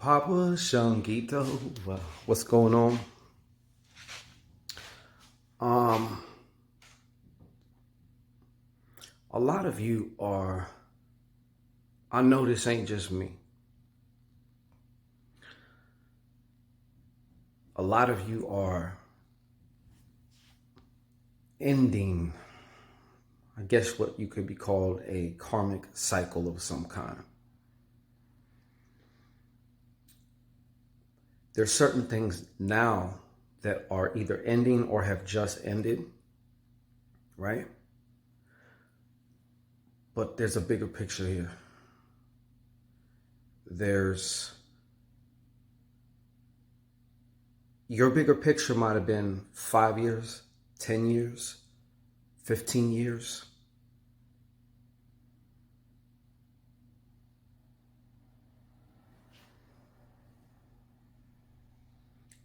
Papa Shungito, what's going on? Um, a lot of you are, I know this ain't just me. A lot of you are ending, I guess what you could be called a karmic cycle of some kind. There's certain things now that are either ending or have just ended, right? But there's a bigger picture here. Your bigger picture might have been 5 years, 10 years, 15 years.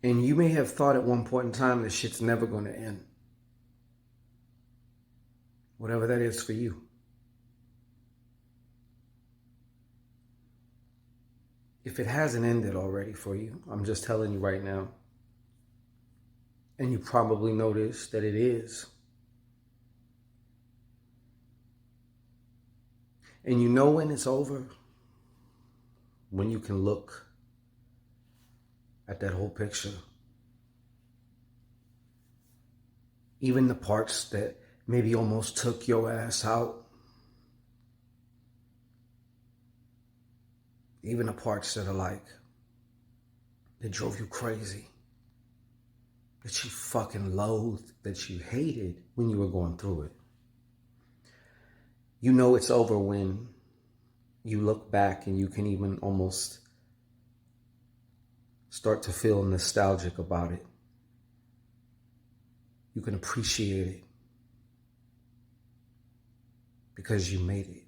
And you may have thought at one point in time this shit's never going to end. Whatever that is for you. If it hasn't ended already for you, I'm just telling you right now. And you probably noticed that it is. And you know when it's over, when you can look at that whole picture. Even the parts that maybe almost took your ass out. Even the parts that are like, that drove you crazy. That you fucking loathed, that you hated when you were going through it. You know it's over when you look back and you can even almost start to feel nostalgic about it. You can appreciate it because you made it.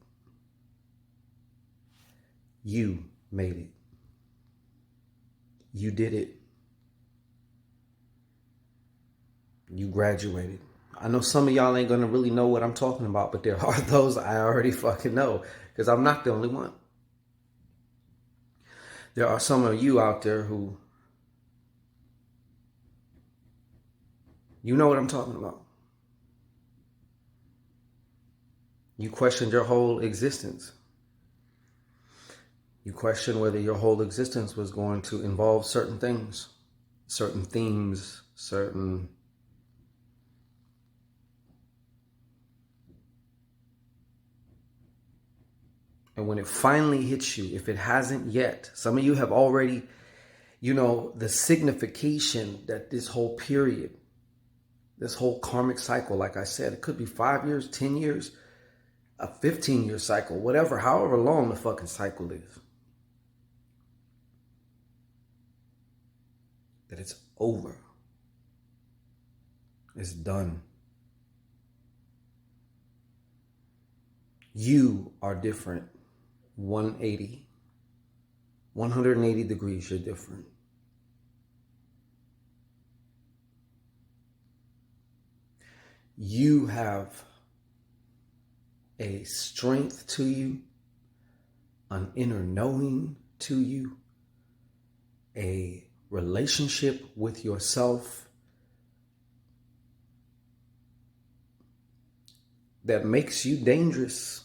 You made it. You did it. You graduated. I know some of y'all ain't gonna really know what I'm talking about, but there are those I already fucking know because I'm not the only one. There are some of you out there who, you know what I'm talking about. You questioned your whole existence. You questioned whether your whole existence was going to involve certain things, certain themes, certain and when it finally hits you, if it hasn't yet, some of you have already, the signification that this whole period, this whole karmic cycle, like I said, it could be 5 years, 10 years, a 15-year cycle, whatever, however long the fucking cycle is. That it's over. It's done. You are different. 180 degrees, you're different. You have a strength to you, an inner knowing to you, a relationship with yourself that makes you dangerous.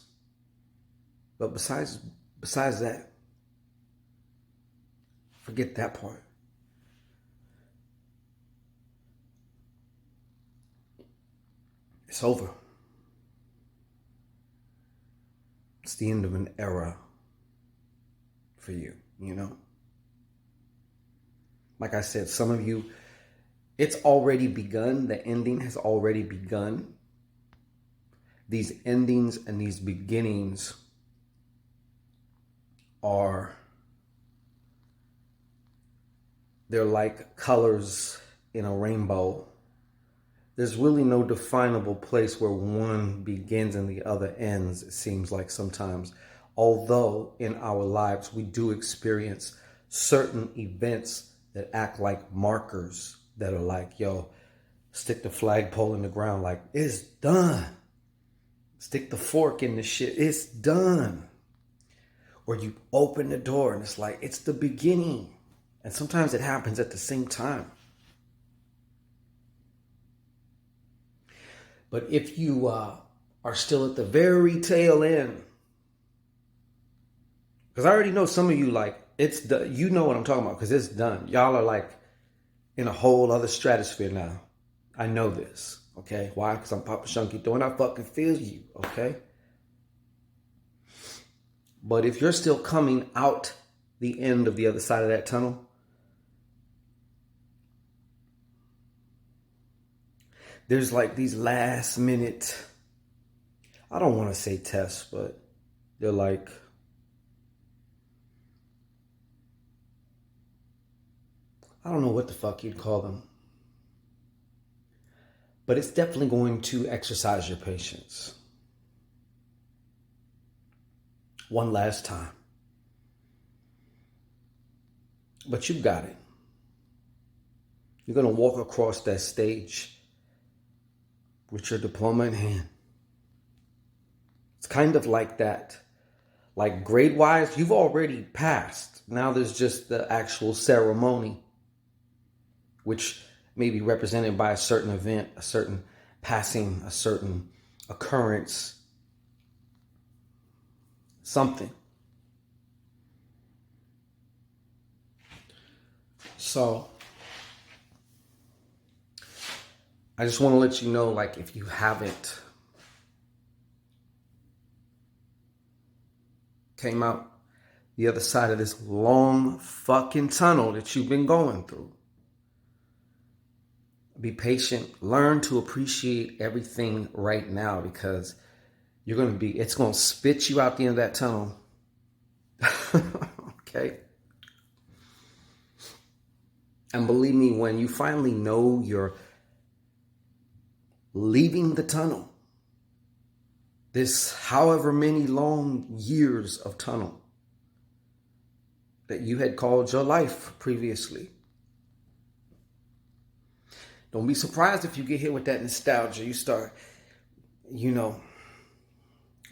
But besides that, forget that part. It's over. It's the end of an era for you, Like I said, some of you, it's already begun. The ending has already begun. These endings and these beginnings they're like colors in a rainbow. There's really no definable place where one begins and the other ends, it seems like sometimes. Although in our lives, we do experience certain events that act like markers that are like, yo, stick the flagpole in the ground, like, it's done. Stick the fork in the shit, it's done. or you open the door and it's like, it's the beginning. And sometimes it happens at the same time. But if you are still at the very tail end, because I already know some of you, like, it's done. You know what I'm talking about, because it's done. Y'all are like in a whole other stratosphere now. I know this, okay? Why? Because I'm Papa Shunky throwing. I fucking feel you, okay? But if you're still coming out the end of the other side of that tunnel, there's like these last minute, I don't want to say tests, but they're like, I don't know what the fuck you'd call them. But it's definitely going to exercise your patience. One last time. But you got it. You're going to walk across that stage with your diploma in hand. It's kind of like that. Like grade-wise, you've already passed. Now there's just the actual ceremony, which may be represented by a certain event, a certain passing, a certain occurrence, something. So I just want to let you know, like, if you haven't came out the other side of this long fucking tunnel that you've been going through, be patient. Learn to appreciate everything right now, because it's going to spit you out the end of that tunnel. Okay? And believe me, when you finally know you're leaving the tunnel, this however many long years of tunnel that you had called your life previously, don't be surprised if you get hit with that nostalgia. You start,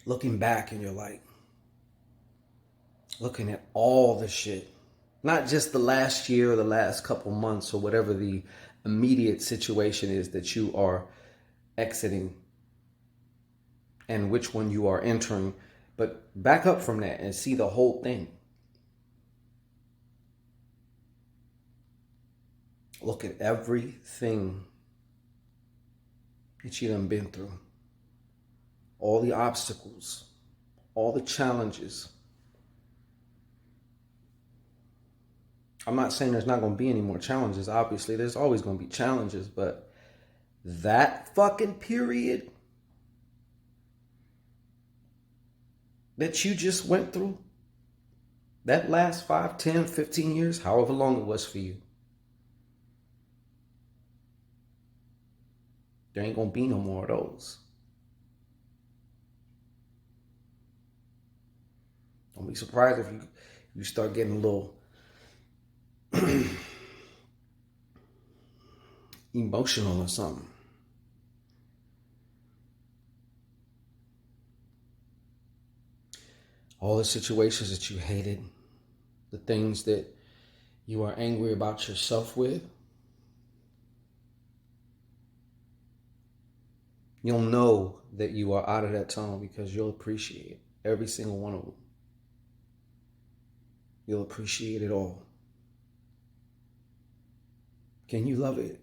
looking back and you're like, looking at all the shit. Not just the last year or the last couple months or whatever the immediate situation is that you are exiting and which one you are entering. But back up from that and see the whole thing. Look at everything that you done been through. All the obstacles, all the challenges. I'm not saying there's not going to be any more challenges. Obviously, there's always going to be challenges. But that fucking period that you just went through, that last 5, 10, 15 years, however long it was for you, there ain't going to be no more of those. Don't be surprised if you start getting a little emotional or something. All the situations that you hated, the things that you are angry about yourself with, you'll know that you are out of that tunnel because you'll appreciate every single one of them. You'll appreciate it all. Can you love it?